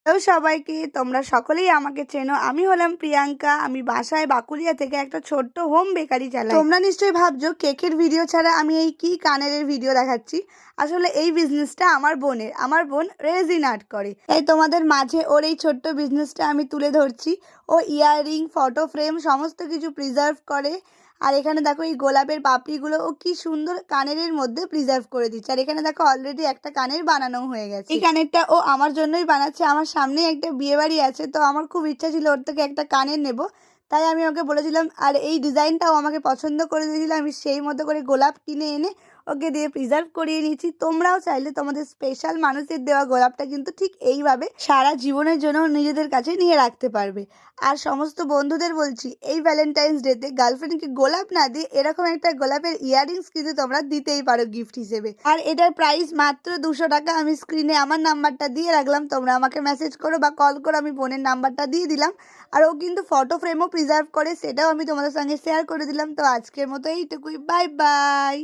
তো সবাইকে তোমরা সকলেই আমাকে চেনো। আমি হলাম প্রিয়াঙ্কা। আমি বাসায় বাকুলিয়া থেকে একটা ছোট্ট হোম বেকারি চালাই। তোমরা নিশ্চয়ই ভাবছো কেকের ভিডিও ছাড়া আমি এই কি কানের ভিডিও দেখাচ্ছি। আসলে এই বিজনেসটা আমার বোনের। আমার বোন রেজিন আর্ট করে, তাই তোমাদের মাঝে ওর এই ছোট্ট বিজনেসটা আমি তুলে ধরছি। ও ইয়াররিং, ফটো ফ্রেম সমস্ত কিছু প্রিজার্ভ করে। আর এখানে দেখো এই গোলাপের পাপড়িগুলো ও কি সুন্দর কানের মধ্যে প্রিজার্ভ করে দিচ্ছে। আর এখানে দেখো অলরেডি একটা কানের বানানো হয়ে গেছে। এই কানেরটা ও আমার জন্যই বানাচ্ছে। আমার সামনেই একটা বিয়ে বাড়ি আছে, তো আমার খুব ইচ্ছা ছিল ওর থেকে একটা কানের নেব। তাই আমি ওকে বলেছিলাম, আর এই ডিজাইনটাও আমাকে পছন্দ করে দিয়েছিল। আমি সেই মতো করে গোলাপ কিনে এনে ওকে দিয়ে প্রিজার্ভ করিয়ে নিয়েছি। তোমরাও চাইলে তোমাদের স্পেশাল মানুষের দেওয়া গোলাপটা কিন্তু ঠিক এইভাবে সারা জীবনের জন্য নিজেদের কাছে নিয়ে রাখতে পারবে। আর সমস্ত বন্ধুদের বলছি, এই ভ্যালেন্টাইন্স ডেতে গার্লফ্রেন্ডকে গোলাপ না দিয়ে এরকম একটা গোলাপের ইয়াররিংস কিন্তু তোমরা দিতেই পারো গিফট হিসেবে। আর এটার প্রাইস মাত্র 200 টাকা। আমি স্ক্রিনে আমার নাম্বারটা দিয়ে রাখলাম, তোমরা আমাকে মেসেজ করো বা কল করো, আমি বোনের নাম্বারটা দিয়ে দিলাম। আর ও কিন্তু ফটো ফ্রেমও প্রিজার্ভ করে, সেটাও আমি তোমাদের সঙ্গে শেয়ার করে দিলাম। তো আজকের মতো এইটুকুই, বাই বাই।